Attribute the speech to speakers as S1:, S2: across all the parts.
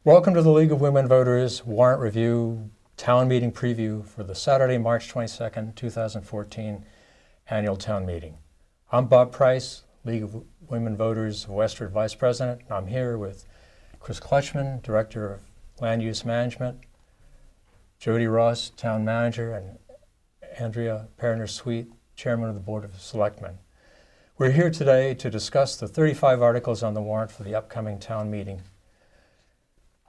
S1: Welcome to the League of Women Voters Warrant Review Town Meeting Preview for the Saturday, March 22nd, 2014 Annual Town Meeting. I'm Bob Price, League of Women Voters Westford Vice President. I'm here with Chris Clutchman, Director of Land Use Management, Jody Ross, Town Manager, and Andrea Perner-Sweet, Chairman of the Board of Selectmen. We're here today to discuss the 35 articles on the warrant for the upcoming town meeting.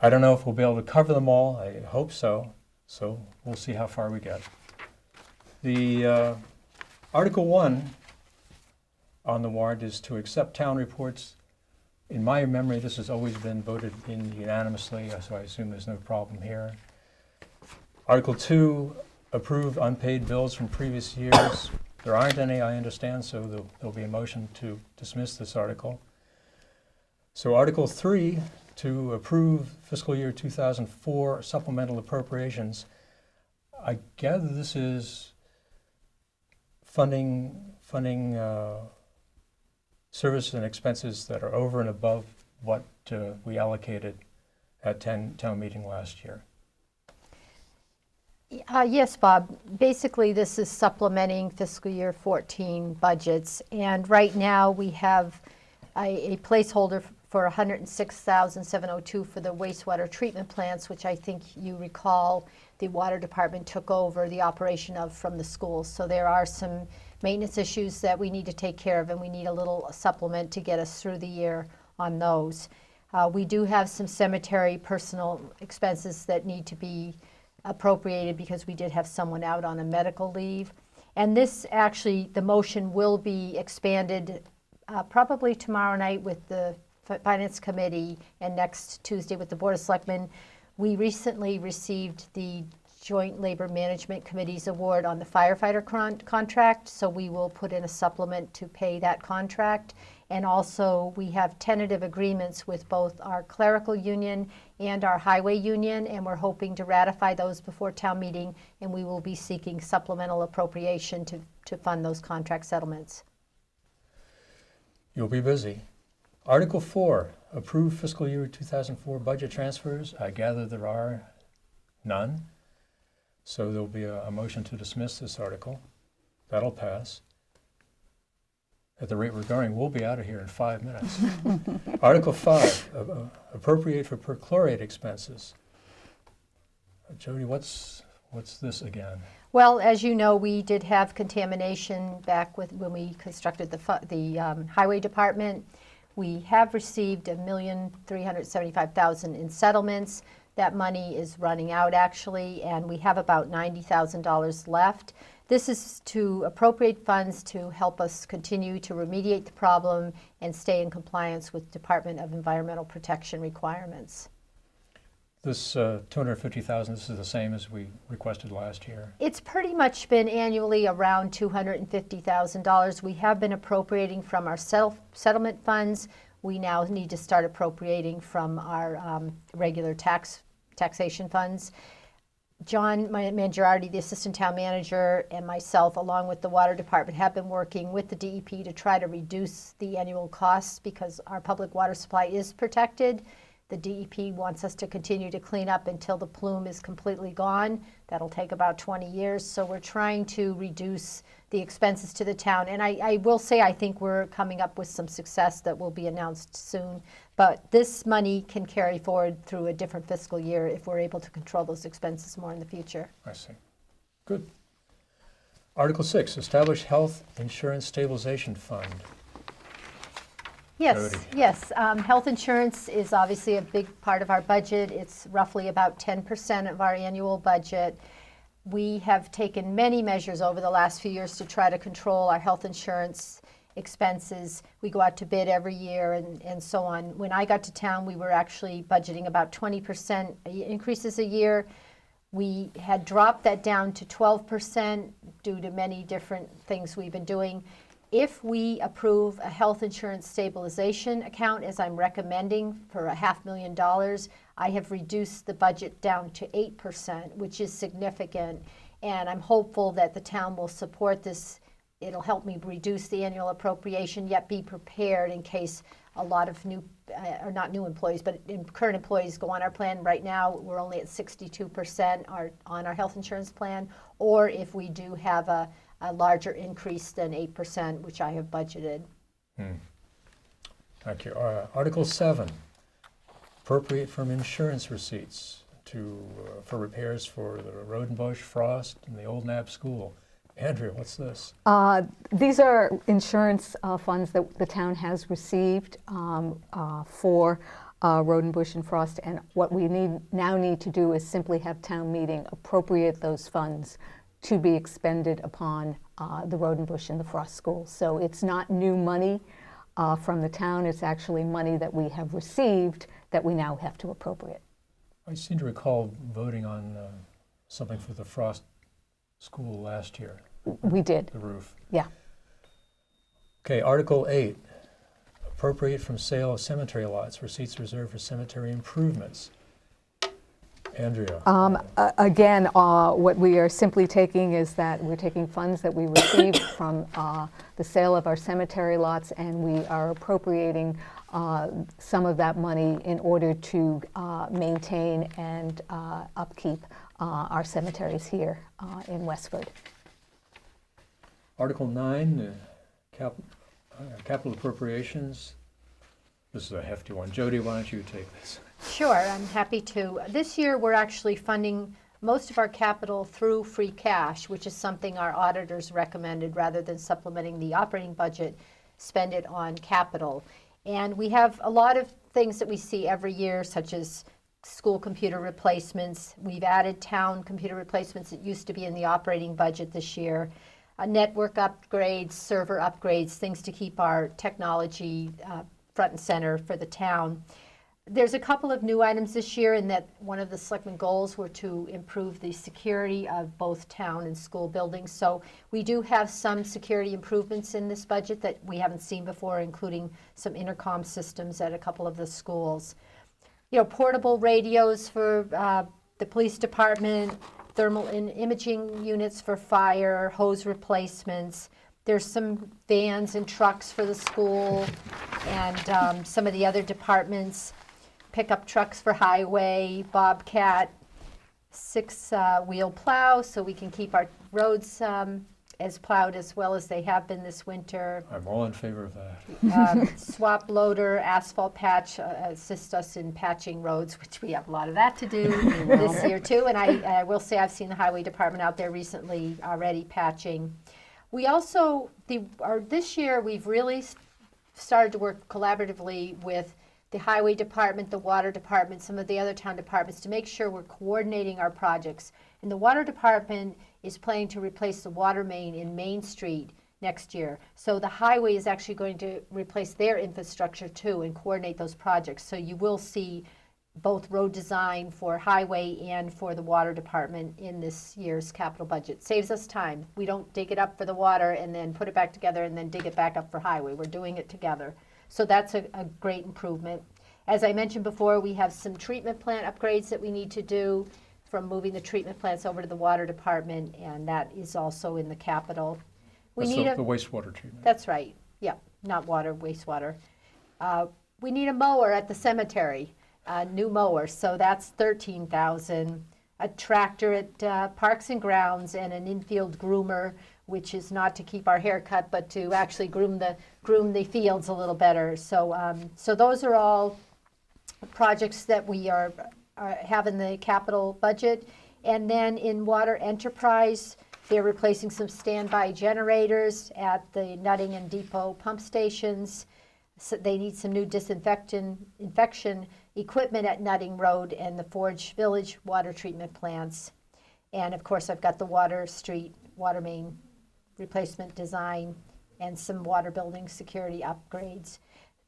S1: I don't know if we'll be able to cover them all. I hope so. So we'll see how far we get. The Article 1 on the warrant is to accept town reports. In my memory, this has always been voted in unanimously, so I assume there's no problem here. Article 2, approve unpaid bills from previous years. There aren't any, I understand, so there'll be a motion to dismiss this article. So Article 3, to approve fiscal year 2004 supplemental appropriations. I gather this is funding services and expenses that are over and above what we allocated at town meeting last year.
S2: Yes, Bob. Basically, this is supplementing fiscal year 14 budgets, and right now we have a placeholder for $106,702 for the wastewater treatment plants, which I think you recall the water department took over the operation of from the schools. So there are some maintenance issues that we need to take care of, and we need a little supplement to get us through the year on those. We do have some cemetery personal expenses that need to be appropriated because we did have someone out on a medical leave. And this actually, the motion will be expanded probably tomorrow night with the Finance Committee and next Tuesday with the Board of Selectmen. We recently received the Joint Labor Management Committee's award on the firefighter contract, so we will put in a supplement to pay that contract. And also we have tentative agreements with both our clerical union and our highway union, and we're hoping to ratify those before town meeting, and we will be seeking supplemental appropriation to fund those contract settlements.
S1: You'll be busy. Article 4, approve fiscal year 2004 budget transfers. I gather there are none. So there'll be a motion to dismiss this article. That'll pass. At the rate we're going, we'll be out of here in 5 minutes. Article 5, appropriate for perchlorate expenses. Jody, what's this again?
S2: Well, as you know, we did have contamination back when we constructed the highway department. We have received $1,375,000 in settlements. That money is running out actually, and we have about $90,000 left. This is to appropriate funds to help us continue to remediate the problem and stay in compliance with Department of Environmental Protection requirements.
S1: This $250,000, this is the same as we requested last year? It's
S2: pretty much been annually around $250,000. We have been appropriating from our settlement funds. We now need to start appropriating from our regular taxation funds. John Mangiarati, the Assistant Town Manager, and myself, along with the Water Department, have been working with the DEP to try to reduce the annual costs because our public water supply is protected. The DEP wants us to continue to clean up until the plume is completely gone. That'll take about 20 years. So we're trying to reduce the expenses to the town. And I will say I think we're coming up with some success that will be announced soon. But this money can carry forward through a different fiscal year if we're able to control those expenses more in the future.
S1: I see. Good. Article 6, establish health insurance stabilization fund.
S2: Yes, yes. Health insurance is obviously a big part of our budget. It's roughly about 10% of our annual budget. We have taken many measures over the last few years to try to control our health insurance expenses. We go out to bid every year and so on. When I got to town, we were actually budgeting about 20% increases a year. We had dropped that down to 12% due to many different things we've been doing. If we approve a health insurance stabilization account, as I'm recommending for $500,000, I have reduced the budget down to 8%, which is significant. And I'm hopeful that the town will support this. It'll help me reduce the annual appropriation, yet be prepared in case a lot of new, or not new employees, but current employees go on our plan. Right now, we're only at 62% on our health insurance plan, or if we do have a larger increase than 8%, which I have budgeted.
S1: Thank you. Article 7, appropriate from insurance receipts for repairs for the Road and Bush, Frost, and the Old Nab School. Andrea, what's this?
S3: These are insurance funds that the town has received for Road and Bush and Frost, and what we now need to do is simply have town meeting appropriate those funds to be expended upon the Road and Bush and the Frost schools. So it's not new money from the town, it's actually money that we have received that we now have to appropriate.
S1: I seem to recall voting on something for the Frost School last year.
S3: We did.
S1: The roof.
S3: Yeah.
S1: Okay, Article 8, appropriate from sale of cemetery lots, receipts reserved for cemetery improvements. Andrea.
S3: Again, what we are simply taking is that we're taking funds that we received from the sale of our cemetery lots, and we are appropriating some of that money in order to maintain and upkeep our cemeteries here in Westford.
S1: Article 9, capital appropriations. This is a hefty one. Jody, why don't you take this?
S2: Sure, I'm happy to. This year, we're actually funding most of our capital through free cash, which is something our auditors recommended rather than supplementing the operating budget, spend it on capital. And we have a lot of things that we see every year, such as school computer replacements. We've added town computer replacements that used to be in the operating budget this year. Network upgrades, server upgrades, things to keep our technology front and center for the town. There's a couple of new items this year in that one of the selectmen goals were to improve the security of both town and school buildings. So we do have some security improvements in this budget that we haven't seen before, including some intercom systems at a couple of the schools. You know, portable radios for the police department, thermal imaging units for fire, hose replacements. There's some vans and trucks for the school and some of the other departments. Pickup trucks for highway, Bobcat, 6-wheel plow so we can keep our roads as plowed as well as they have been this winter.
S1: I'm all in favor of that.
S2: Swap loader, asphalt patch, assist us in patching roads, which we have a lot of that to do this year too. And I will say I've seen the highway department out there recently already patching. We also, this year we've really started to work collaboratively with the highway department, the water department, some of the other town departments to make sure we're coordinating our projects. And the water department is planning to replace the water main in Main Street next year. So the highway is actually going to replace their infrastructure too and coordinate those projects. So you will see both road design for highway and for the water department in this year's capital budget. Saves us time. We don't dig it up for the water and then put it back together and then dig it back up for highway. We're doing it together. So that's a great improvement. As I mentioned before, we have some treatment plant upgrades that we need to do from moving the treatment plants over to the water department, and that is also in the capital.
S1: That's the wastewater treatment.
S2: That's right. Yeah, not water, wastewater. We need a mower at the cemetery, a new mower, so that's $13,000. A tractor at Parks and Grounds and an infield groomer, which is not to keep our hair cut, but to actually groom the fields a little better. So so those are all projects that we have in the capital budget. And then in water enterprise, they're replacing some standby generators at the Nutting and Depot pump stations. So they need some new infection equipment at Nutting Road and the Forge Village water treatment plants. And of course, I've got the Water Street water main replacement design and some water building security upgrades.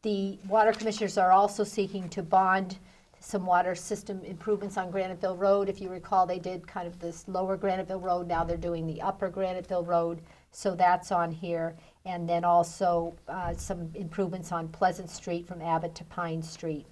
S2: The water commissioners are also seeking to bond some water system improvements on Graniteville Road. If you recall, they did kind of this lower Graniteville Road. Now they're doing the upper Graniteville Road. So that's on here. And then also some improvements on Pleasant Street from Abbot to Pine Street.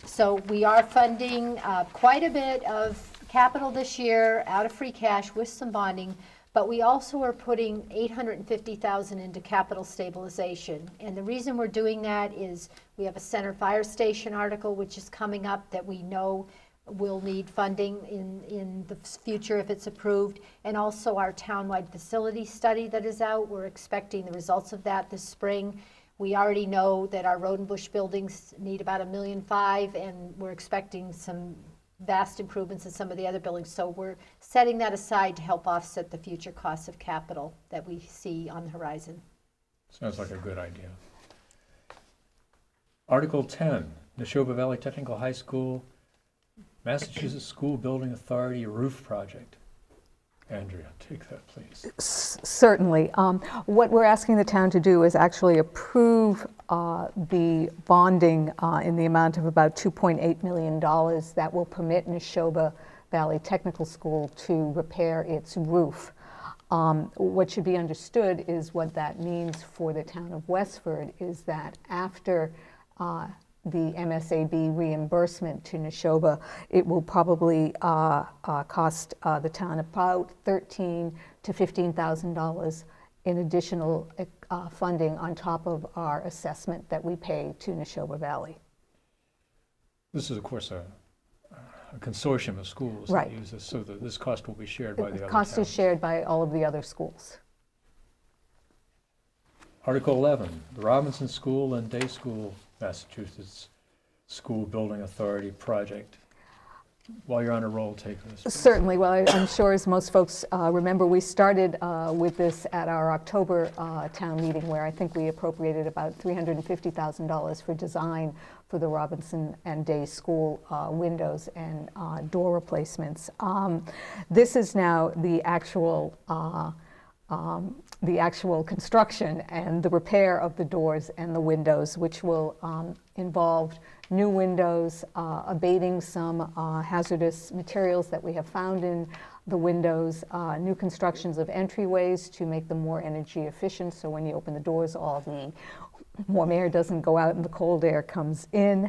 S2: So we are funding quite a bit of capital this year out of free cash with some bonding. But we also are putting $850,000 into capital stabilization. And the reason we're doing that is we have a center fire station article which is coming up that we know will need funding in the future if it's approved. And also our townwide facility study that is out. We're expecting the results of that this spring. We already know that our road and bush buildings need about $1.5 million, and we're expecting some vast improvements in some of the other buildings. So we're setting that aside to help offset the future costs of capital that we see on the horizon.
S1: Sounds like a good idea. Article 10, Neshoba Valley Technical High School, Massachusetts School Building Authority Roof Project. Andrea, take that, please.
S3: Certainly. What we're asking the town to do is actually approve the bonding in the amount of about $2.8 million that will permit Neshoba Valley Technical School to repair its roof. What should be understood is what that means for the town of Westford is that after the MSAB reimbursement to Neshoba, it will probably cost the town about $13,000 to $15,000 in additional funding on top of our assessment that we pay to Neshoba Valley.
S1: This is, of course, a consortium of schools
S3: Right.
S1: that use this, so that this cost will be shared by the
S3: The
S1: other
S3: cost is
S1: towns.
S3: shared by all of the other schools.
S1: Article 11, the Robinson School and Day School, Massachusetts School Building Authority Project. While you're on a roll, take this, please.
S3: Certainly. Well, I'm sure as most folks remember, we started with this at our October town meeting where I think we appropriated about $350,000 for design for the Robinson and Day School windows and door replacements. This is now the actual construction and the repair of the doors and the windows, which will involve new windows, abating some hazardous materials that we have found in the windows, new constructions of entryways to make them more energy efficient, so when you open the doors, all the warm air doesn't go out and the cold air comes in.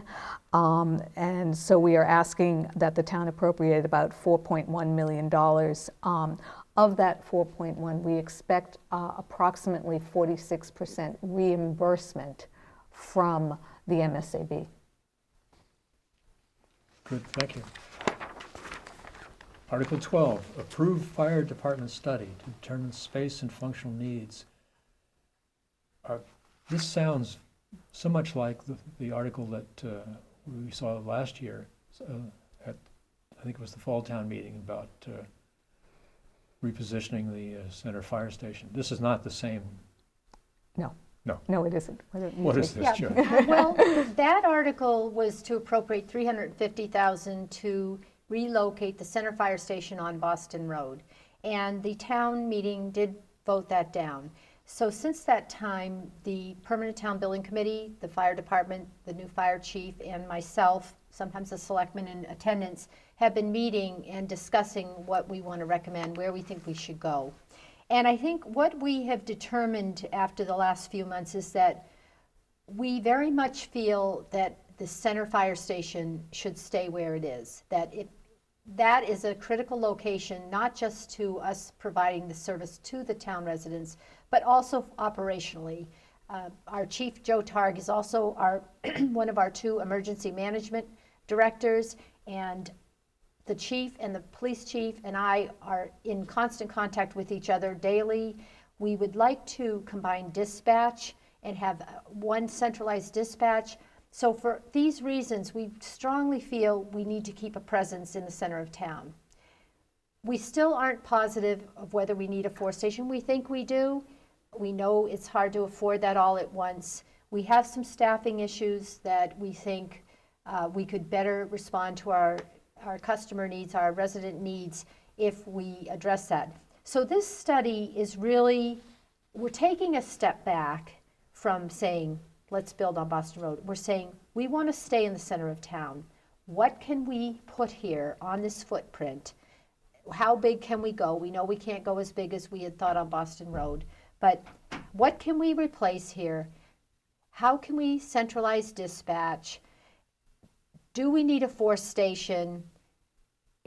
S3: And so we are asking that the town appropriate about $4.1 million. Of that 4.1, we expect approximately 46% reimbursement from the MSAB.
S1: Good, thank you. Article 12, approve fire department study to determine space and functional needs. This sounds so much like the article that we saw last year at, I think it was the fall town meeting, about repositioning the center fire station. This is not the same.
S3: No.
S1: No.
S3: No, it isn't.
S1: What is this, Joe?
S2: Well, that article was to appropriate $350,000 to relocate the center fire station on Boston Road. And the town meeting did vote that down. So since that time, the Permanent Town Building Committee, the fire department, the new fire chief, and myself, sometimes the selectmen in attendance, have been meeting and discussing what we want to recommend, where we think we should go. And I think what we have determined after the last few months is that we very much feel that the center fire station should stay where it is, that is a critical location, not just to us providing the service to the town residents, but also operationally. Our chief, Joe Targ, is also one of our two emergency management directors, and the chief and the police chief and I are in constant contact with each other daily. We would like to combine dispatch and have one centralized dispatch. So for these reasons, we strongly feel we need to keep a presence in the center of town. We still aren't positive of whether we need a force station. We think we do. We know it's hard to afford that all at once. We have some staffing issues that we think we could better respond to our customer needs, our resident needs, if we address that. So this study is really, we're taking a step back from saying, let's build on Boston Road. We're saying, we want to stay in the center of town. What can we put here on this footprint? How big can we go? We know we can't go as big as we had thought on Boston Road, but what can we replace here? How can we centralize dispatch? Do we need a force station?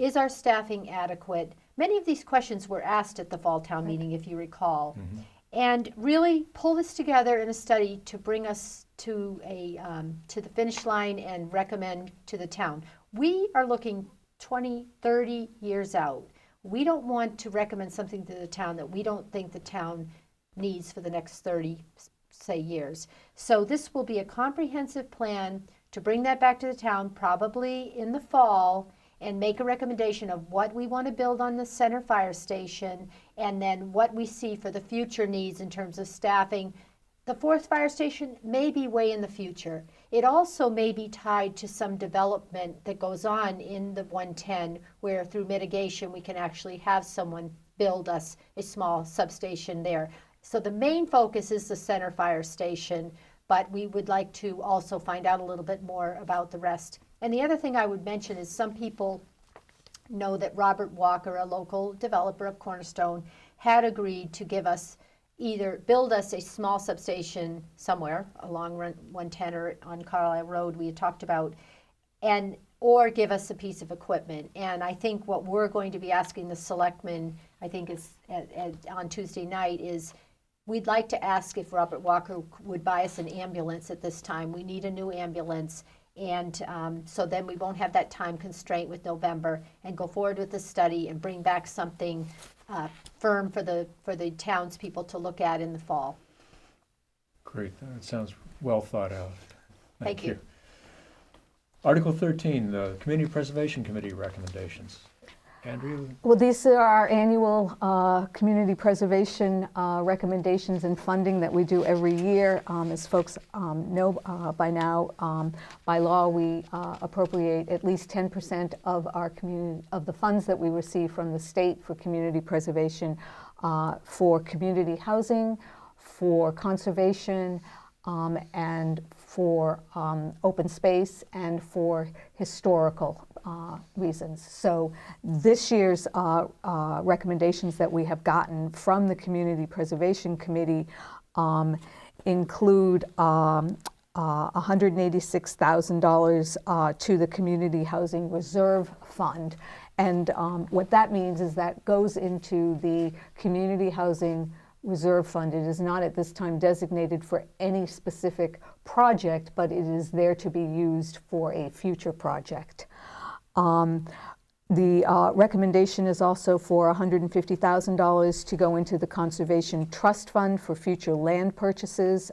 S2: is our staffing adequate? Many of these questions were asked at the fall town meeting, if you recall. And really pull this together in a study to bring us to the finish line and recommend to the town. We are looking 20, 30 years out. We don't want to recommend something to the town that we don't think the town needs for the next 30, say, years. So this will be a comprehensive plan to bring that back to the town, probably in the fall, and make a recommendation of what we want to build on the center fire station, and then what we see for the future needs in terms of staffing. The fourth fire station may be way in the future. It also may be tied to some development that goes on in the 110, where through mitigation we can actually have someone build us a small substation there. So the main focus is the center fire station, but we would like to also find out a little bit more about the rest. And the other thing I would mention is some people know that Robert Walker, a local developer of Cornerstone, had agreed to give us either build us a small substation somewhere along 110 or on Carlisle Road we had talked about, and or give us a piece of equipment. And I think what we're going to be asking the selectmen, I think is on Tuesday night, is we'd like to ask if Robert Walker would buy us an ambulance at this time. We need a new ambulance. And so then we won't have that time constraint with November, and go forward with the study and bring back something firm for the townspeople to look at in the fall.
S1: Great, that sounds well thought out.
S2: Thank you.
S1: Article 13, the Community Preservation Committee recommendations. Andrew?
S3: Well, these are our annual community preservation recommendations and funding that we do every year. As folks know by now, by law, we appropriate at least 10% of our of the funds that we receive from the state for community preservation, for community housing, for conservation, and for open space, and for historical reasons. So this year's recommendations that we have gotten from the Community Preservation Committee include $186,000 to the Community Housing Reserve Fund. And what that means is that goes into the Community Housing Reserve Fund. It is not at this time designated for any specific project, but it is there to be used for a future project. The recommendation is also for $150,000 to go into the Conservation Trust Fund for future land purchases.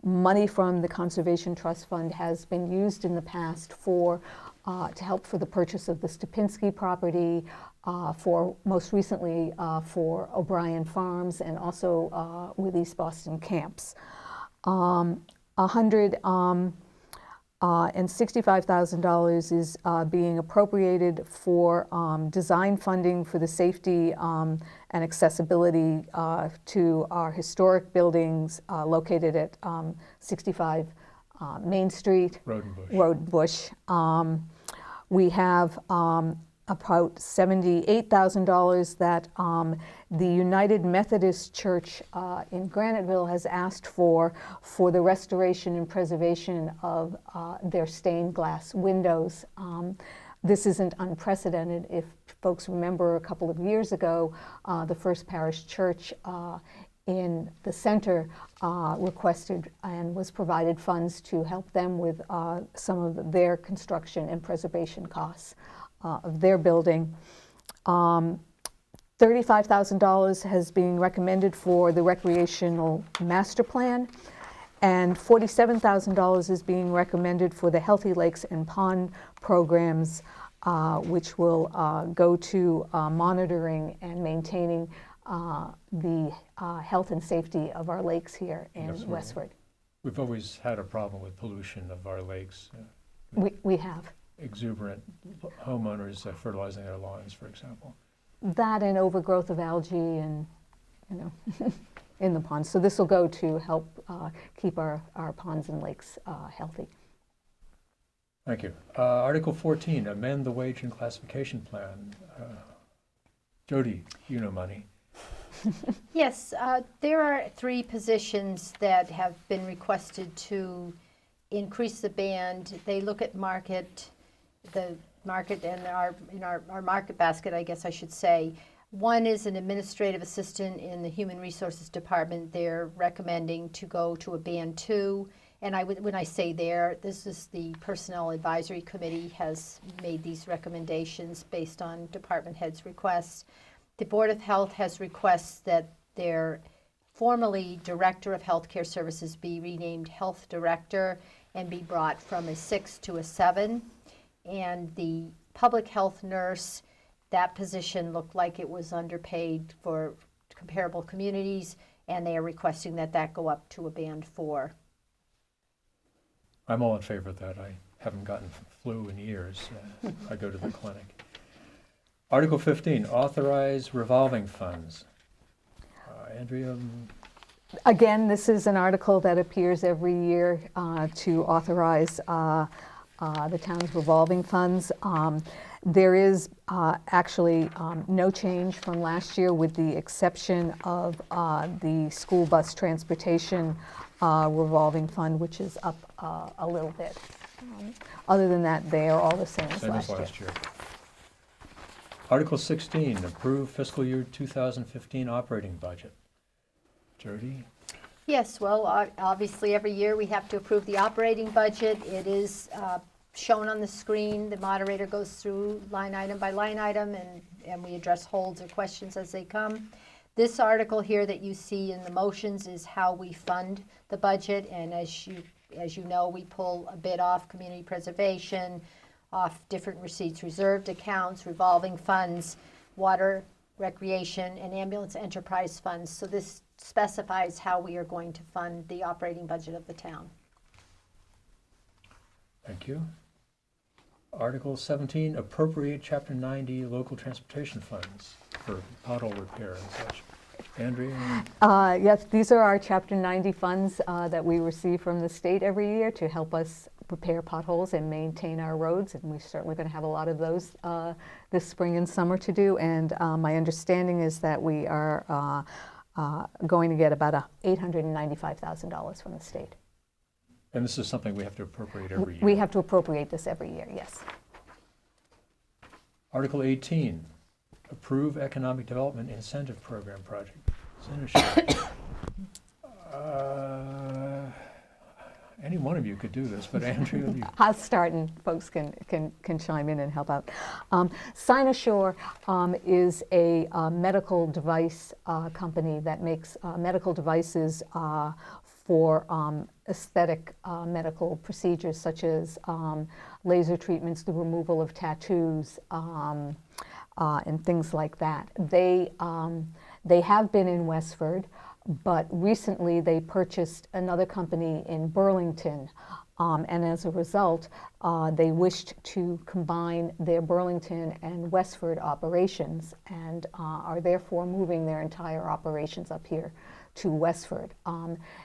S3: Money from the Conservation Trust Fund has been used in the past for to help for the purchase of the Stupinski property, for most recently for O'Brien Farms, and also with East Boston Camps. $165,000 is being appropriated for design funding for the safety and accessibility to our historic buildings located at 65 Main Street, Road and Bush. We have about $78,000 that the United Methodist Church in Graniteville has asked for the restoration and preservation of their stained glass windows. This isn't unprecedented. If folks remember, a couple of years ago, the First Parish Church in the center requested and was provided funds to help them with some of their construction and preservation costs of their building. $35,000 has been recommended for the recreational master plan, and $47,000 is being recommended for the Healthy Lakes and Pond programs, which will go to monitoring and maintaining the health and safety of our lakes here in Westford.
S1: We've always had a problem with pollution of our lakes.
S3: We have.
S1: Exuberant homeowners fertilizing their lawns, for example.
S3: That and overgrowth of algae and, in the ponds. So this will go to help keep our ponds and lakes healthy.
S1: Thank you. Article 14, amend the wage and classification plan. Jody, you know money.
S2: Yes, there are 3 positions that have been requested to increase the band. They look at market. The market and our market basket, I guess I should say. One is an administrative assistant in the Human Resources Department. They're recommending to go to a band 2. And when I say there, this is the Personnel Advisory Committee has made these recommendations based on department heads' requests. The Board of Health has requests that their formerly Director of Healthcare Services be renamed Health Director and be brought from a 6 to a 7. And the public health nurse, that position looked like it was underpaid for comparable communities, and they are requesting that that go up to a band 4.
S1: I'm all in favor of that. I haven't gotten flu in years. I go to the clinic. Article 15, authorize revolving funds. Andrea?
S3: Again, this is an article that appears every year to authorize the town's revolving funds. There is actually no change from last year with the exception of the school bus transportation revolving fund, which is up a little bit. Other than that, they are all the same as last year.
S1: Article 16, approve fiscal year 2015 operating budget. Jody?
S2: Yes, well, obviously every year we have to approve the operating budget. It is shown on the screen. The moderator goes through line item by line item, and we address holds or questions as they come. This article here that you see in the motions is how we fund the budget, and as you know, we pull a bit off community preservation, off different receipts reserved accounts, revolving funds, water, recreation, and ambulance enterprise funds. So this specifies how we are going to fund the operating budget of the town.
S1: Thank you. Article 17, appropriate Chapter 90 local transportation funds for pothole repair and such. Andrea?
S3: Yes, these are our Chapter 90 funds that we receive from the state every year to help us repair potholes and maintain our roads, and we're certainly going to have a lot of those this spring and summer to do. And my understanding is that we are going to get about $895,000 from the state.
S1: And this is something we have to appropriate every year?
S3: We have to appropriate this every year, yes.
S1: Article 18, approve economic development incentive program project. Senator, any one of you could do this, but Andrea, you.
S3: I'll start and folks can chime in and help out. Cynosure is a medical device company that makes medical devices for aesthetic medical procedures such as laser treatments, the removal of tattoos, and things like that. They have been in Westford, but recently they purchased another company in Burlington, and as a result, they wished to combine their Burlington and Westford operations and are therefore moving their entire operations up here to Westford.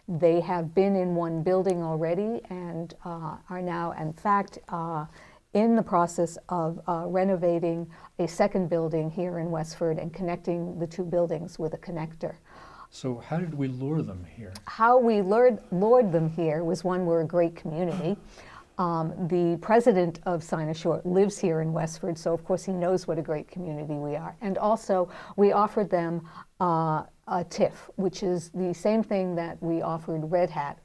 S3: They have been in one building already and are now, in fact, in the process of renovating a second building here in Westford and connecting the two buildings with a connector.
S1: So how did we lure them here?
S3: How we lured them here was, one, we're a great community. The president of Cynosure lives here in Westford, so of course he knows what a great community we are. And also, we offered them a TIF, which is the same thing that we offered Red Hat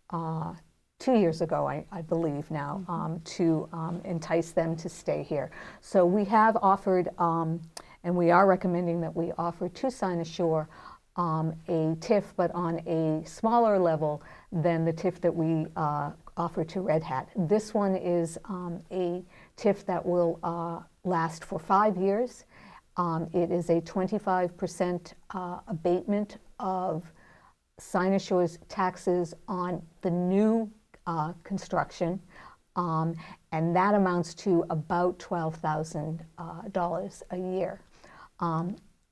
S3: 2 years ago, I believe now, to entice them to stay here. So we have offered, and we are recommending that we offer to Cynosure a TIF, but on a smaller level than the TIF that we offer to Red Hat. This one is a TIF that will last for 5 years. It is a 25% abatement of Cynosure's taxes on the new construction, and that amounts to about $12,000 a year.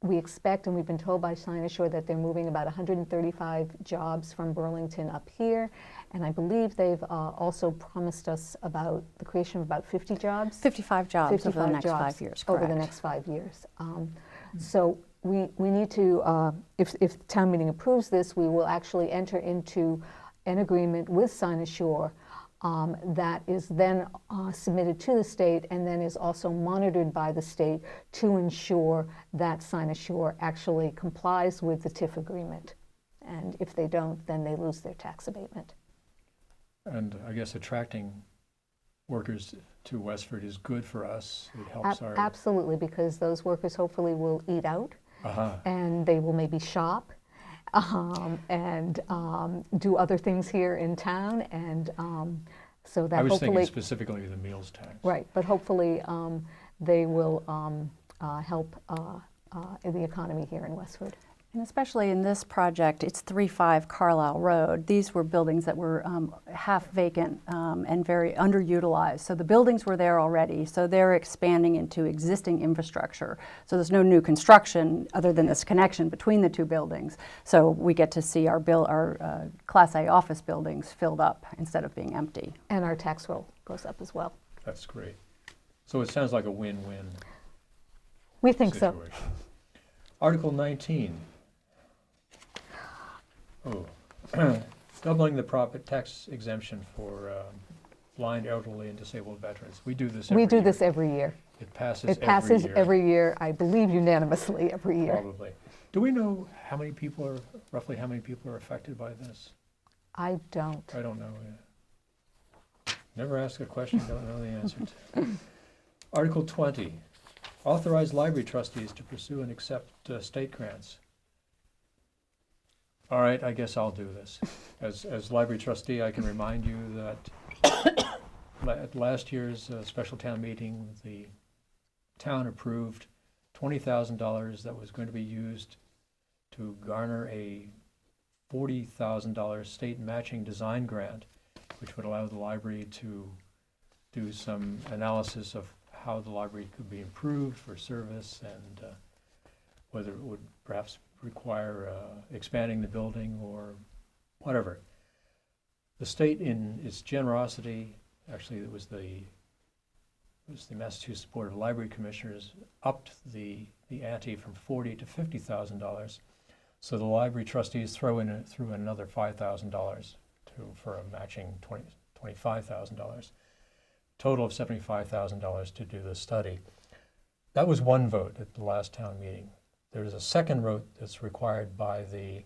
S3: We expect, and we've been told by Cynosure, that they're moving about 135 jobs from Burlington up here, and I believe they've also promised us about the creation of about 50 jobs.
S4: 55 jobs over the next 5 years, correct.
S3: Over the next 5 years. So we need to, if town meeting approves this, we will actually enter into an agreement with Cynosure that is then submitted to the state and then is also monitored by the state to ensure that Sinosure actually complies with the TIF agreement. And if they don't, then they lose their tax abatement.
S1: And I guess attracting workers to Westford is good for us. It helps our...
S3: Absolutely, because those workers hopefully will eat out,
S1: Uh-huh.
S3: and they will maybe shop and do other things here in town, and so that
S1: I was
S3: hopefully...
S1: thinking specifically of the meals tax.
S3: Right, but hopefully they will help the economy here in Westford.
S4: And especially in this project, it's 35 Carlisle Road. These were buildings that were half vacant and very underutilized. So the buildings were there already, so they're expanding into existing infrastructure. So there's no new construction other than this connection between the two buildings. So we get to see our Class A office buildings filled up instead of being empty.
S3: And our tax roll goes up as well.
S1: That's great. So it sounds like a win-win
S3: We think so.
S1: situation. Article 19. Oh, doubling the profit tax exemption for blind, elderly, and disabled veterans. We do this every year.
S3: We do this every year.
S1: It passes
S3: It passes
S1: every year.
S3: every year, I believe unanimously every year.
S1: Probably. Do we know roughly how many people are affected by this?
S3: I don't.
S1: I don't know. Never ask a question, don't know the answer to. Article 20, authorize library trustees to pursue and accept state grants. All right, I guess I'll do this. As library trustee, I can remind you that at last year's special town meeting, the town approved $20,000 that was going to be used to garner a $40,000 state matching design grant, which would allow the library to do some analysis of how the library could be improved for service and whether it would perhaps require expanding the building or whatever. The state, in its generosity, actually it was the Massachusetts Board of Library Commissioners, upped the ante from $40,000 to $50,000. So the library trustees threw in another $5,000 for a matching $25,000. Total of $75,000 to do the study. That was one vote at the last town meeting. There is a second vote that's required by the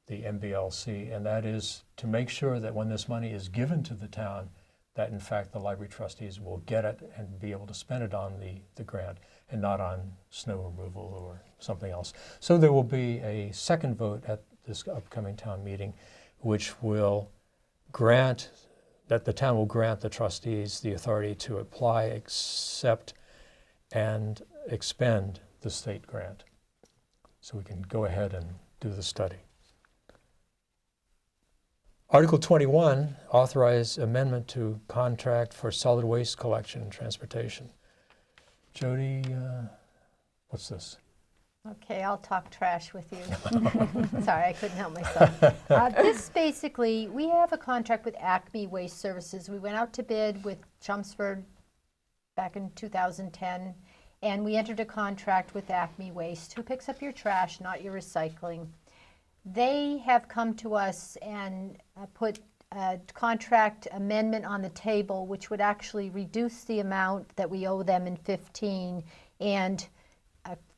S1: MBLC, and that is to make sure that when this money is given to the town, that in fact the library trustees will get it and be able to spend it on the grant and not on snow removal or something else. So there will be a second vote at this upcoming town meeting, which will grant, that the town will grant the trustees the authority to apply, accept, and expend the state grant. So we can go ahead and do the study. Article 21, authorize amendment to contract for solid waste collection and transportation. Jody, what's this?
S2: Okay, I'll talk trash with you. Sorry, I couldn't help myself. This basically, we have a contract with Acme Waste Services. We went out to bid with Chelmsford back in 2010, and we entered a contract with Acme Waste, who picks up your trash, not your recycling. They have come to us and put a contract amendment on the table, which would actually reduce the amount that we owe them in 15 and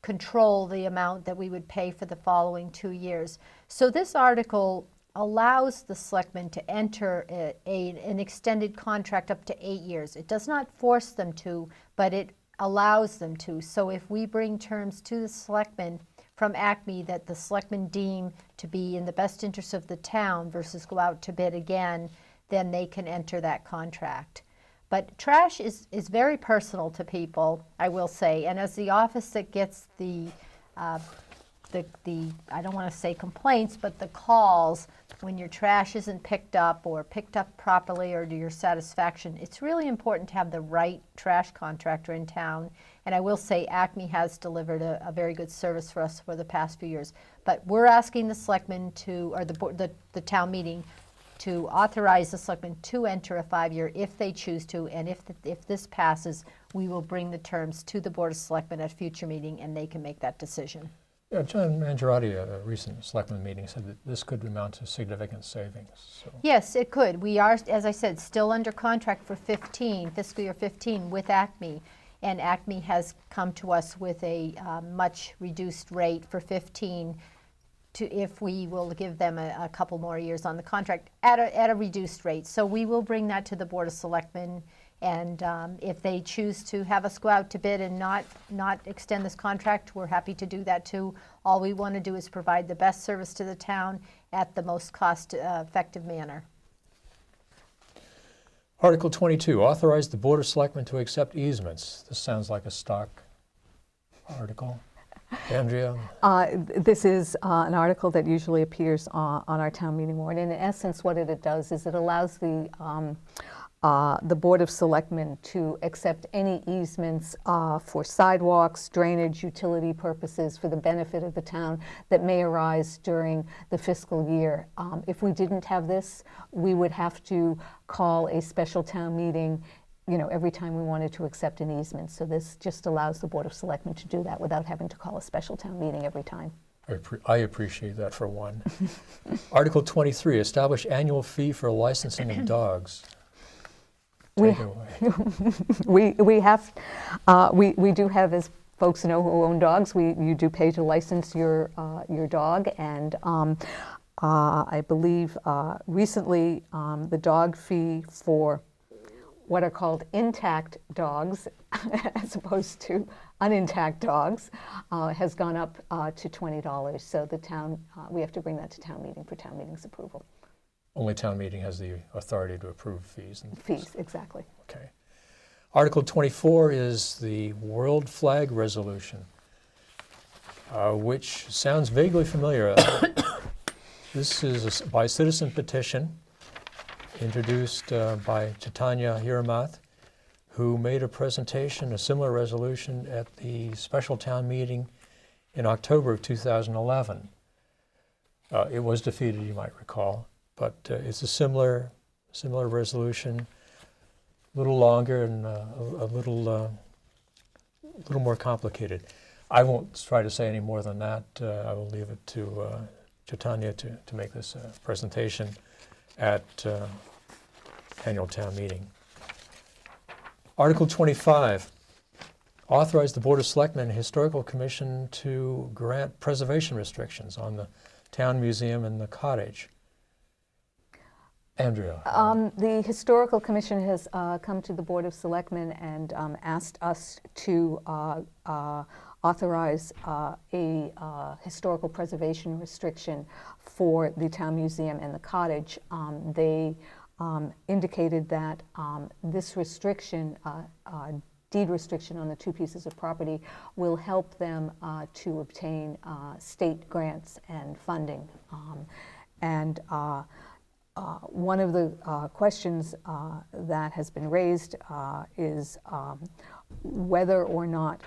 S2: control the amount that we would pay for the following 2 years. So this article allows the selectmen to enter an extended contract up to 8 years. It does not force them to, but it allows them to. So if we bring terms to the selectmen from Acme that the selectmen deem to be in the best interest of the town versus go out to bid again, then they can enter that contract. But trash is very personal to people, I will say, and as the office that gets the I don't want to say complaints, but the calls when your trash isn't picked up or picked up properly or to your satisfaction, it's really important to have the right trash contractor in town. And I will say Acme has delivered a very good service for us for the past few years. But we're asking the selectmen to, or the town meeting, to authorize the selectmen to enter a 5-year if they choose to, and if this passes, we will bring the terms to the Board of Selectmen at a future meeting and they can make that decision.
S1: John Mangiarotti at a recent Selectmen meeting said that this could amount to significant savings. So.
S2: Yes, it could. We are, as I said, still under contract for 15, fiscal year 15 with Acme. And Acme has come to us with a much reduced rate for 15 if we will give them a couple more years on the contract at a reduced rate. So we will bring that to the Board of Selectmen, and if they choose to have us go out to bid and not extend this contract, we're happy to do that too. All we want to do is provide the best service to the town at the most cost-effective manner.
S1: Article 22, authorize the Board of Selectmen to accept easements. This sounds like a stock article. Andrea?
S3: This is an article that usually appears on our town meeting warrant. In essence, what it does is it allows the Board of Selectmen to accept any easements for sidewalks, drainage, utility purposes for the benefit of the town that may arise during the fiscal year. If we didn't have this, we would have to call a special town meeting, every time we wanted to accept an easement. So this just allows the Board of Selectmen to do that without having to call a special town meeting every time.
S1: I appreciate that for one. Article 23, establish annual fee for licensing of dogs. Take it away.
S3: We do have, as folks know who own dogs, you do pay to license your dog, and I believe recently the dog fee for what are called intact dogs, as opposed to unintact dogs, has gone up to $20. So the town, we have to bring that to town meeting for town meeting's approval.
S1: Only town meeting has the authority to approve fees.
S3: Fees, exactly.
S1: Okay. Article 24 is the World Flag Resolution, which sounds vaguely familiar. This is by citizen petition introduced by Chaitanya Hiramath, who made a presentation, a similar resolution, at the special town meeting in October of 2011. It was defeated, you might recall, but it's a similar resolution, a little longer and a little more complicated. I won't try to say any more than that. I will leave it to Chaitanya to make this presentation at annual town meeting. Article 25, authorize the Board of Selectmen and Historical Commission to grant preservation restrictions on the town museum and the cottage. Andrea.
S3: The Historical Commission has come to the Board of Selectmen and asked us to authorize a historical preservation restriction for the town museum and the cottage. They indicated that this restriction, deed restriction on the two pieces of property, will help them to obtain state grants and funding. One of the questions that has been raised is whether or not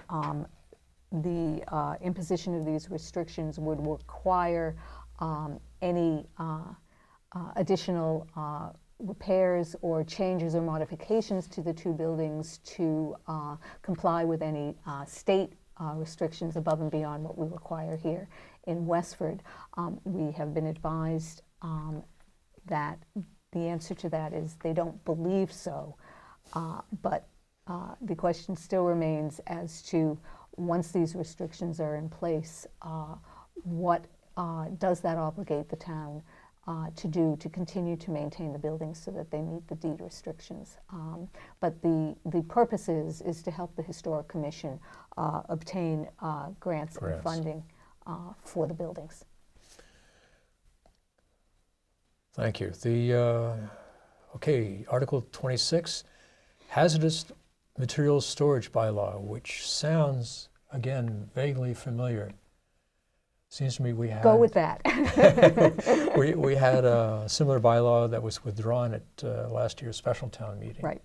S3: the imposition of these restrictions would require any additional repairs or changes or modifications to the two buildings to comply with any state restrictions above and beyond what we require here in Westford. We have been advised that the answer to that is they don't believe so, but the question still remains as to, once these restrictions are in place, what does that obligate the town to do to continue to maintain the buildings so that they meet the deed restrictions. But the purpose is to help the Historic Commission obtain grants and funding for the buildings.
S1: Thank you. Okay, Article 26, hazardous materials storage bylaw, which sounds, again, vaguely familiar. Seems to me we had...
S3: Go with that.
S1: we had a similar bylaw that was withdrawn at last year's special town meeting.
S3: Right.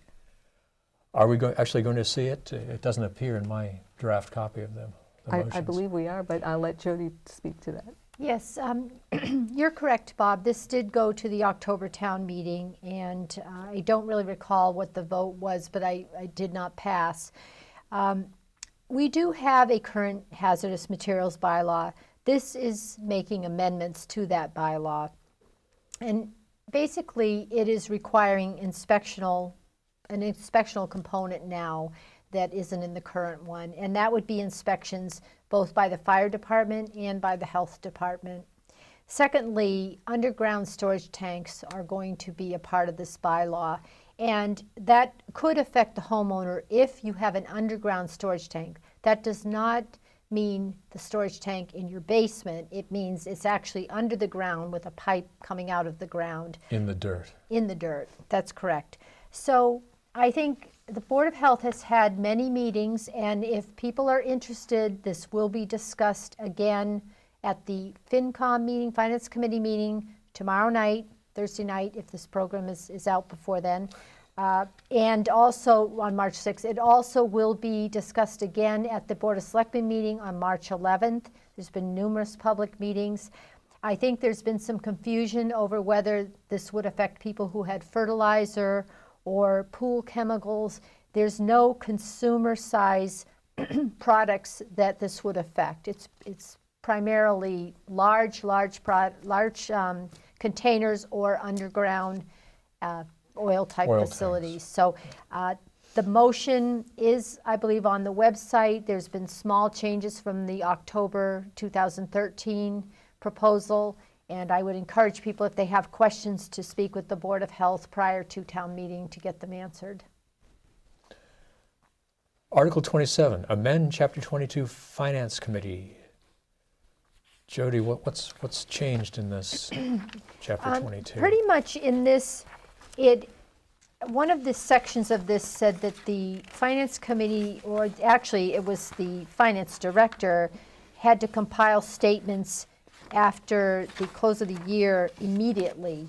S1: Are we actually going to see it? It doesn't appear in my draft copy of the motions.
S3: I believe we are, but I'll let Jody speak to that.
S2: Yes, you're correct, Bob. This did go to the October town meeting, and I don't really recall what the vote was, but I did not pass. We do have a current hazardous materials bylaw This is making amendments to that bylaw. And basically, it is requiring an inspectional component now that isn't in the current one. And that would be inspections both by the fire department and by the health department. Secondly, underground storage tanks are going to be a part of this bylaw. And that could affect the homeowner if you have an underground storage tank. That does not mean the storage tank in your basement. It means it's actually under the ground with a pipe coming out of the ground.
S1: In the dirt.
S2: In the dirt, that's correct. So I think the Board of Health has had many meetings, and if people are interested, this will be discussed again at the FinCom meeting, Finance Committee meeting tomorrow night, Thursday night, if this program is out before then. And also on March 6th. It also will be discussed again at the Board of Selectmen meeting on March 11th. There's been numerous public meetings. I think there's been some confusion over whether this would affect people who had fertilizer or pool chemicals. There's no consumer size products that this would affect. It's primarily large containers or underground oil type facilities. So the motion is, I believe, on the website. There's been small changes from the October 2013 proposal, and I would encourage people, if they have questions, to speak with the Board of Health prior to town meeting to get them answered.
S1: Article 27, amend Chapter 22 Finance Committee. Jody, what's changed in this Chapter 22?
S2: Pretty much in this, one of the sections of this said that the Finance Committee, or actually it was the Finance Director, had to compile statements after the close of the year immediately.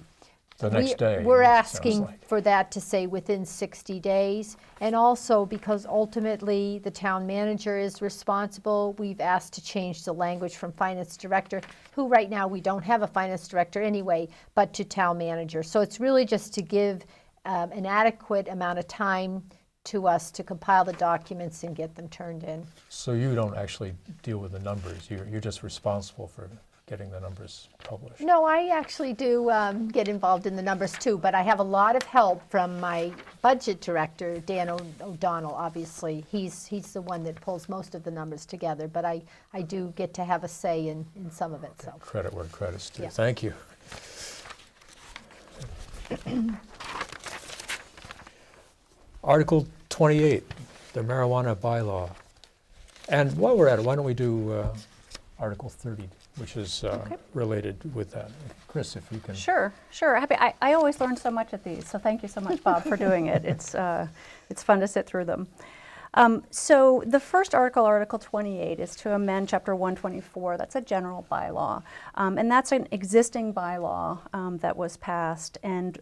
S1: The next day.
S2: We're
S1: it
S2: asking
S1: sounds like.
S2: for that to say within 60 days. And also because ultimately the town manager is responsible, we've asked to change the language from Finance Director, who right now we don't have a Finance Director anyway, but to town manager. So it's really just to give an adequate amount of time to us to compile the documents and get them turned in.
S1: So you don't actually deal with the numbers. You're just responsible for getting the numbers published.
S2: No, I actually do get involved in the numbers too, but I have a lot of help from my budget director, Dan O'Donnell, obviously. He's the one that pulls most of the numbers together, but I do get to have a say in some of it. So
S1: Credit where credit's due.
S2: Yeah.
S1: Thank you. Article 28, the marijuana bylaw. And while we're at it, why don't we do Article 30, which is related with that. Chris, if you can.
S4: Sure. Happy. I always learn so much at these, so thank you so much, Bob, for doing it. It's fun to sit through them. So the first article, Article 28, is to amend Chapter 124. That's a general bylaw, and that's an existing bylaw that was passed. And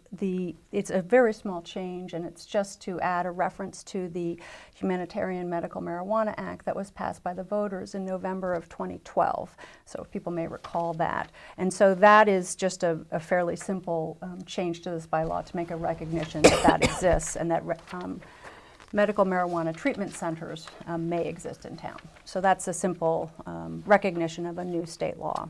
S4: it's a very small change, and it's just to add a reference to the Humanitarian Medical Marijuana Act that was passed by the voters in November of 2012. So people may recall that. And so that is just a fairly simple change to this bylaw to make a recognition that that exists and that medical marijuana treatment centers may exist in town. So that's a simple recognition of a new state law.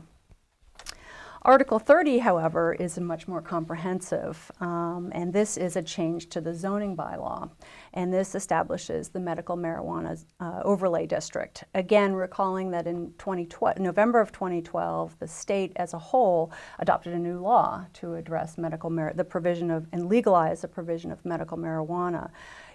S4: Article 30, however, is much more comprehensive, and this is a change to the zoning bylaw, and this establishes the medical marijuana overlay district. Again, recalling that in November of 2012, the state as a whole adopted a new law to address the provision of and legalize the provision of medical marijuana.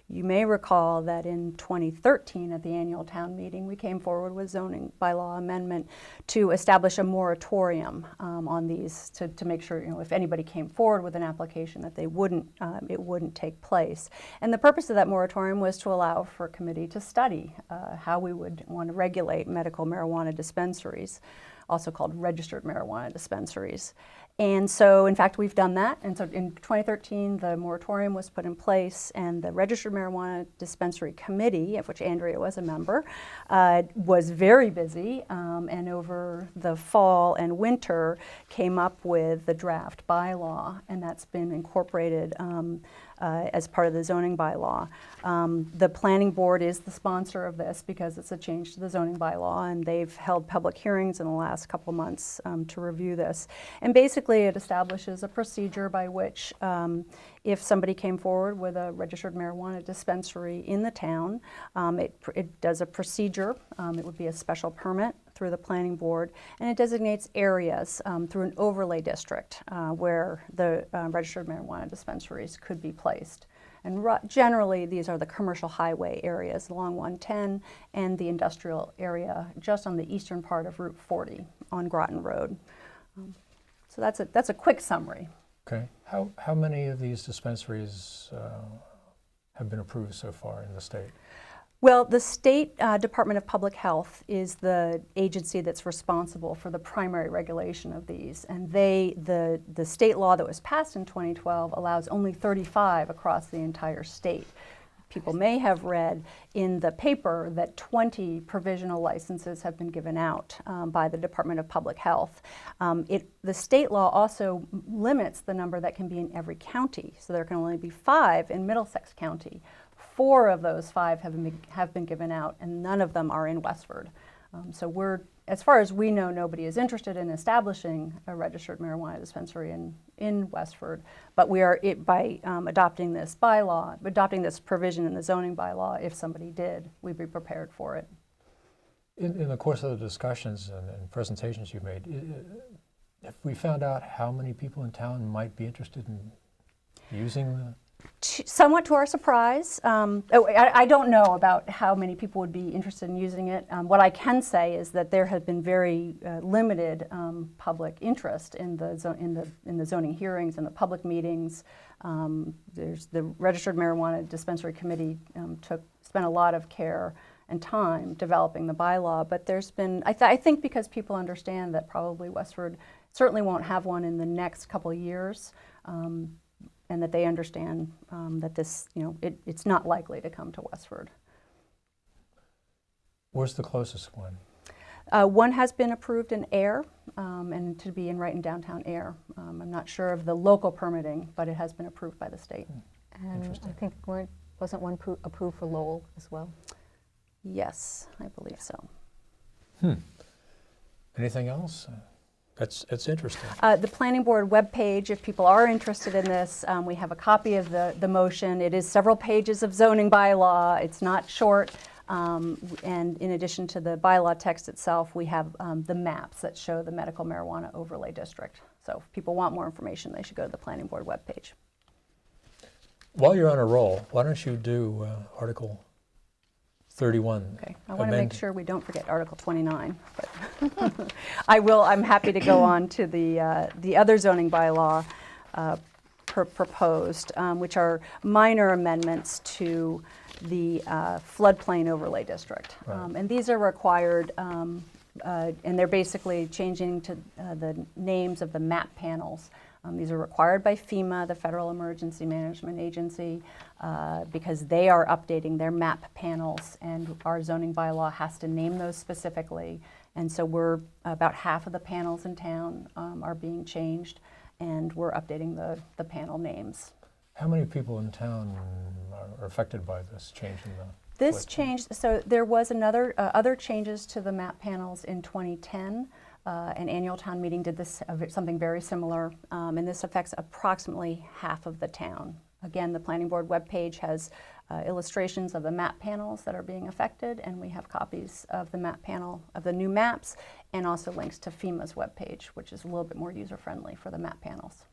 S4: You may recall that in 2013 at the annual town meeting, we came forward with zoning bylaw amendment to establish a moratorium on these to make sure, if anybody came forward with an application that it wouldn't take place. And the purpose of that moratorium was to allow for a committee to study how we would want to regulate medical marijuana dispensaries, also called registered marijuana dispensaries. And so, in fact, we've done that. And so in 2013, the moratorium was put in place, and the Registered Marijuana Dispensary Committee, of which Andrea was a member, was very busy, and over the fall and winter came up with the draft bylaw, and that's been incorporated as part of the zoning bylaw. The planning board is the sponsor of this because it's a change to the zoning bylaw, and they've held public hearings in the last couple months to review this. And basically it establishes a procedure by which if somebody came forward with a registered marijuana dispensary in the town, it does a procedure. It would be a special permit through the planning board, and it designates areas through an overlay district where the registered marijuana dispensaries could be placed. And generally, these are the commercial highway areas along 110 and the industrial area just on the eastern part of Route 40 on Groton Road. So that's a quick summary.
S1: Okay. How many of these dispensaries have been approved so far in the state?
S4: Well, the State Department of Public Health is the agency that's responsible for the primary regulation of these, and the state law that was passed in 2012 allows only 35 across the entire state. People may have read in the paper that 20 provisional licenses have been given out by the Department of Public Health. The state law also limits the number that can be in every county, so there can only be 5 in Middlesex County. 4 of those 5 have been given out, and none of them are in Westford. So as far as we know, nobody is interested in establishing a registered marijuana dispensary in Westford. But we are, by adopting this bylaw, adopting this provision in the zoning bylaw, if somebody did, we'd be prepared for it.
S1: In the course of the discussions and presentations you made, have we found out how many people in town might be interested in using the...
S4: Somewhat to our surprise. I don't know about how many people would be interested in using it. What I can say is that there has been very limited public interest in the zoning hearings and the public meetings. There's the Registered Marijuana Dispensary Committee spent a lot of care and time developing the bylaw, but there's been, I think because people understand that probably Westford certainly won't have one in the next couple of years. And that they understand that this, it's not likely to come to Westford.
S1: Where's the closest one?
S4: One has been approved in Air, and to be right in downtown Air. I'm not sure of the local permitting, but it has been approved by the state.
S3: And I think wasn't one approved for Lowell as well?
S4: Yes, I believe so.
S1: Anything else? It's interesting.
S4: The planning board webpage, if people are interested in this, we have a copy of the motion. It is several pages of zoning bylaw. It's not short. And in addition to the bylaw text itself, we have the maps that show the medical marijuana overlay district. So if people want more information, they should go to the planning board webpage.
S1: While you're on a roll, why don't you do Article 31?
S4: Okay, I want to make sure we don't forget Article 29, but I'm happy to go on to the other zoning bylaw proposed, which are minor amendments to the floodplain overlay district.
S1: Right.
S4: And these are required, and they're basically changing to the names of the map panels. These are required by FEMA, the Federal Emergency Management Agency, because they are updating their map panels, and our zoning bylaw has to name those specifically. And so about half of the panels in town are being changed, and we're updating the panel names.
S1: How many people in town are affected by this change in the...
S4: This change, so there was other changes to the map panels in 2010. An annual town meeting did something very similar, and this affects approximately half of the town. Again, the planning board webpage has illustrations of the map panels that are being affected, and we have copies of the map panel of the new maps, and also links to FEMA's webpage, which is a little bit more user-friendly for the map panels.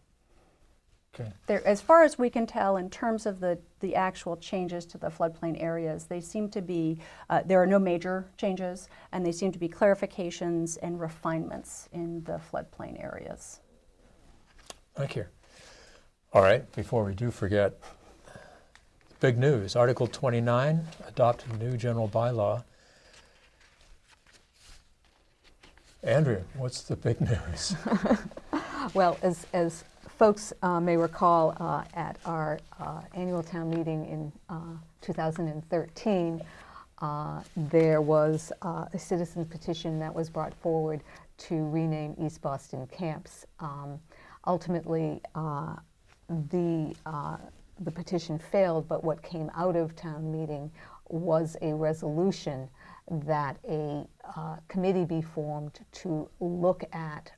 S1: Okay.
S4: As far as we can tell, in terms of the actual changes to the floodplain areas, they seem to be, there are no major changes, and they seem to be clarifications and refinements in the floodplain areas.
S1: Thank you. All right, before we do forget, big news, Article 29, adopt a new general bylaw. Andrea, what's the big news?
S3: Well, as folks may recall, at our annual town meeting in 2013, there was a citizen petition that was brought forward to rename East Boston Camps. Ultimately, the the petition failed, but what came out of town meeting was a resolution that a committee be formed to look at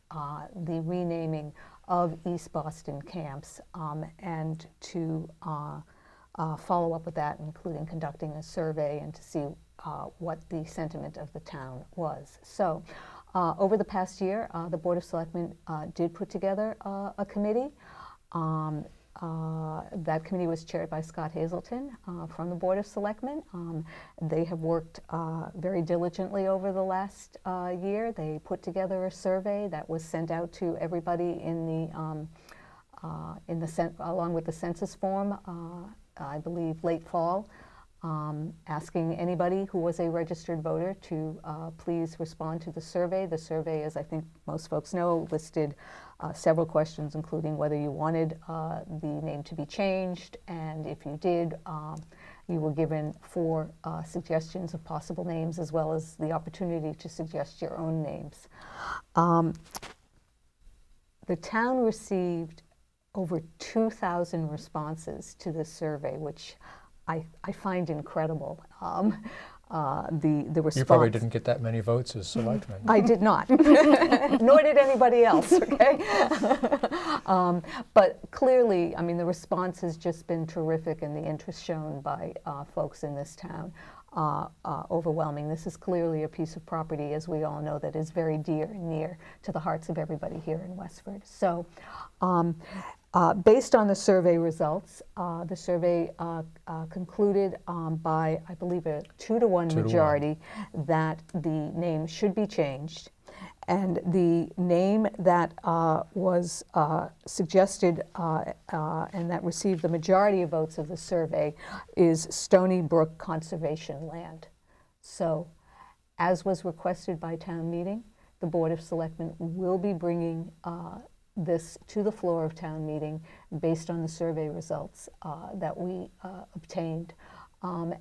S3: the renaming of East Boston camps and to follow up with that, including conducting a survey and to see what the sentiment of the town was. So over the past year, the Board of Selectmen did put together a committee. That committee was chaired by Scott Hazelton from the Board of Selectmen. They have worked very diligently over the last year. They put together a survey that was sent out to everybody along with the census form, I believe late fall, asking anybody who was a registered voter to please respond to the survey. The survey, as I think most folks know, listed several questions, including whether you wanted the name to be changed, and if you did, you were given 4 suggestions of possible names, as well as the opportunity to suggest your own names. The town received over 2,000 responses to this survey, which I find incredible. The response.
S1: You probably didn't get that many votes as selectmen.
S3: I did not, nor did anybody else, okay? But clearly, I mean, the response has just been terrific, and the interest shown by folks in this town overwhelming. This is clearly a piece of property, as we all know, that is very dear and near to the hearts of everybody here in Westford. So based on the survey results, the survey concluded by, I believe, a 2-to-1 majority that the name should be changed. And the name that was suggested and that received the majority of votes of the survey is Stony Brook Conservation Land. So, as was requested by town meeting, the Board of Selectmen will be bringing this to the floor of town meeting based on the survey results that we obtained.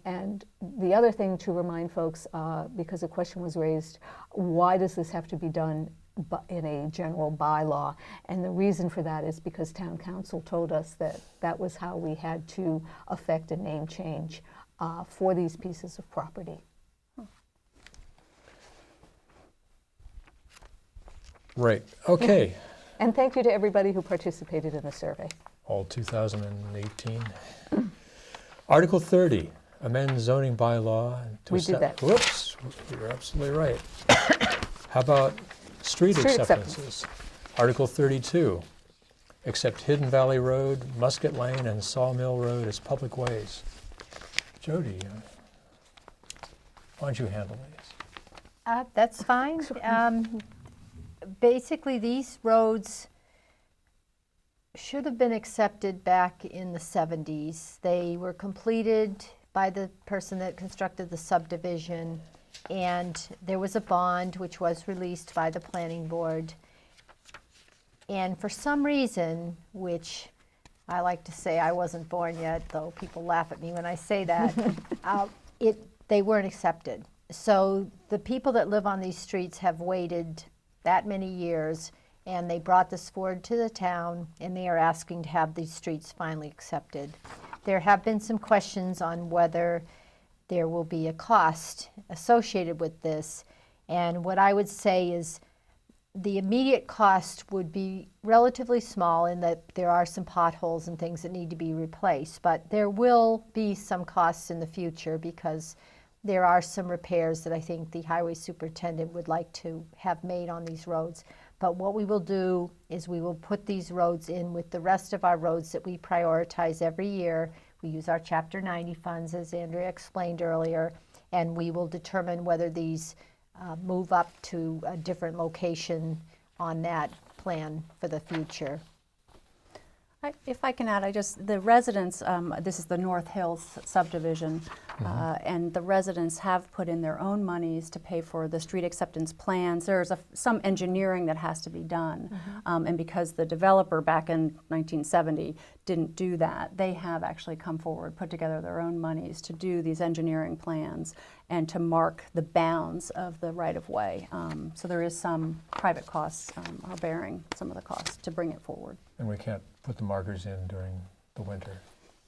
S3: And the other thing to remind folks, because a question was raised, why does this have to be done in a general bylaw? And the reason for that is because town council told us that that was how we had to effect a name change for these pieces of property.
S1: Right, okay.
S3: And thank you to everybody who participated in the survey.
S1: All 2018. Article 30, amend zoning bylaw.
S3: We did that.
S1: Whoops, you're absolutely right. How about street acceptances? Article 32, accept Hidden Valley Road, Musket Lane, and Sawmill Road as public ways. Jody, why don't you handle these?
S2: That's fine. Basically, these roads should have been accepted back in the 70s. They were completed by the person that constructed the subdivision, and there was a bond which was released by the planning board. And for some reason, which I like to say I wasn't born yet, though people laugh at me when I say that, they weren't accepted. So the people that live on these streets have waited that many years, and they brought this forward to the town, and they are asking to have these streets finally accepted. There have been some questions on whether there will be a cost associated with this, and what I would say is the immediate cost would be relatively small in that there are some potholes and things that need to be replaced, but there will be some costs in the future because there are some repairs that I think the highway superintendent would like to have made on these roads. But what we will do is we will put these roads in with the rest of our roads that we prioritize every year. We use our Chapter 90 funds, as Andrea explained earlier, and we will determine whether these move up to a different location on that plan for the future.
S4: If I can add, the residents, this is the North Hills subdivision, and the residents have put in their own monies to pay for the street acceptance plans. There's some engineering that has to be done, and because the developer back in 1970 didn't do that, they have actually come forward, put together their own monies to do these engineering plans and to mark the bounds of the right-of-way. So there is some private costs are bearing some of the costs to bring it forward.
S1: And we can't put the markers in during the winter.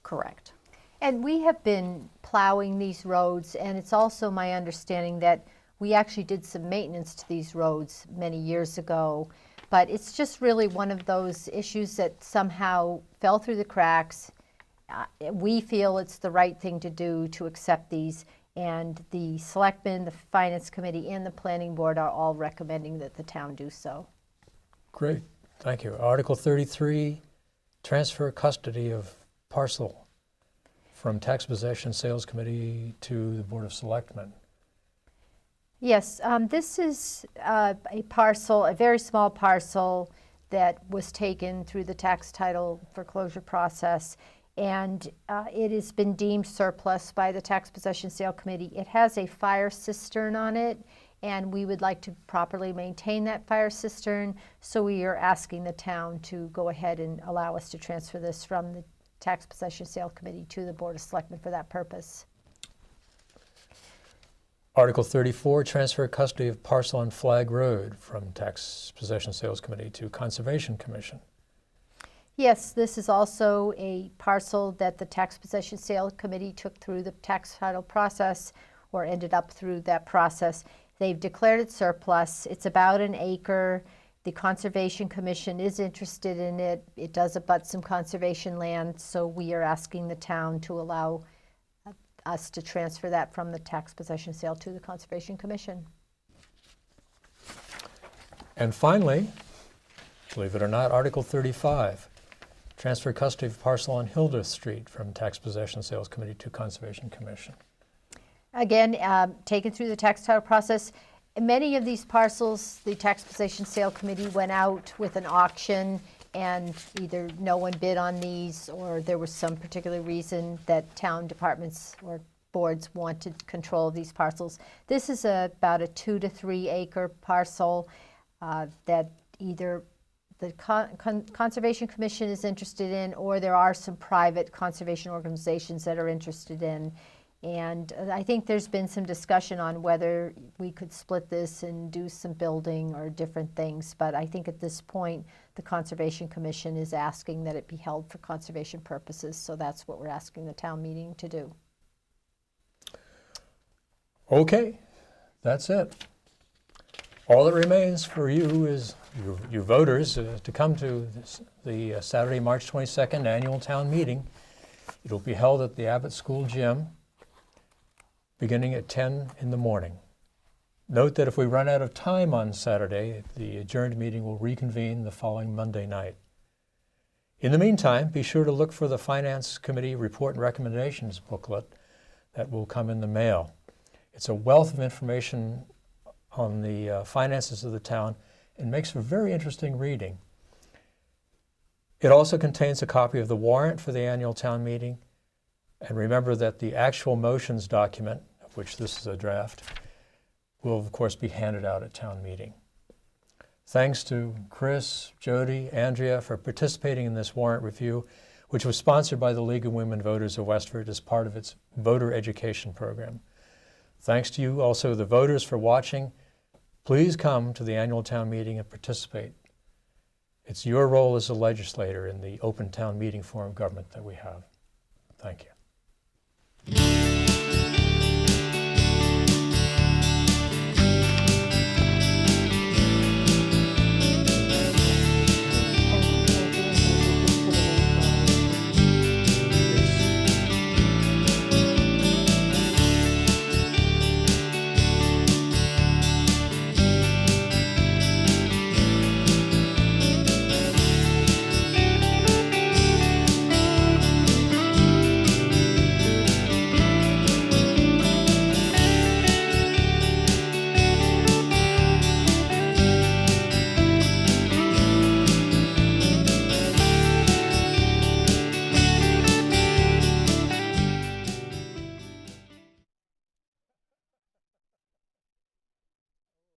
S4: Correct.
S2: And we have been plowing these roads, and it's also my understanding that we actually did some maintenance to these roads many years ago. But it's just really one of those issues that somehow fell through the cracks. We feel it's the right thing to do to accept these, and the Selectmen, the Finance Committee, and the Planning Board are all recommending that the town do so.
S1: Great, thank you. Article 33, transfer custody of parcel from Tax Possession Sales Committee to the Board of Selectmen.
S2: Yes, this is a parcel, a very small parcel that was taken through the tax title foreclosure process, and it has been deemed surplus by the Tax Possession Sale Committee. It has a fire cistern on it, and we would like to properly maintain that fire cistern, so we are asking the town to go ahead and allow us to transfer this from the Tax Possession Sale Committee to the Board of Selectmen for that purpose.
S1: Article 34, transfer custody of parcel on Flag Road from Tax Possession Sales Committee to Conservation Commission.
S2: Yes, this is also a parcel that the Tax Possession Sale Committee took through the tax title process, or ended up through that process. They've declared it surplus. It's about an acre. The Conservation Commission is interested in it. It does abut some conservation land, so we are asking the town to allow us to transfer that from the tax possession sale to the Conservation Commission.
S1: And finally, believe it or not, Article 35, transfer custody of parcel on Hildreth Street from Tax Possession Sales Committee to Conservation Commission.
S2: Again, taken through the tax title process. Many of these parcels, the Tax Possession Sale Committee went out with an auction, and either no one bid on these, or there was some particular reason that town departments or boards wanted control of these parcels. This is about a 2 to 3 acre parcel that either the Conservation Commission is interested in, or there are some private conservation organizations that are interested in. And I think there's been some discussion on whether we could split this and do some building or different things. But I think at this point, the Conservation Commission is asking that it be held for conservation purposes. So that's what we're asking the town meeting to do.
S1: Okay, that's it. All that remains for you is you voters to come to the Saturday, March 22nd annual town meeting. It'll be held at the Abbot School Gym, beginning at 10 in the morning. Note that if we run out of time on Saturday, the adjourned meeting will reconvene the following Monday night. In the meantime, be sure to look for the Finance Committee Report and Recommendations booklet that will come in the mail. It's a wealth of information on the finances of the town and makes for very interesting reading. It also contains a copy of the warrant for the annual town meeting. And remember that the actual motions document, of which this is a draft, will of course be handed out at town meeting. Thanks to Chris, Jody, Andrea for participating in this warrant review, which was sponsored by the League of Women Voters of Westford as part of its voter education program. Thanks to you also, the voters, for watching. Please come to the annual town meeting and participate. It's your role as a legislator in the open town meeting form of government that we have. Thank you.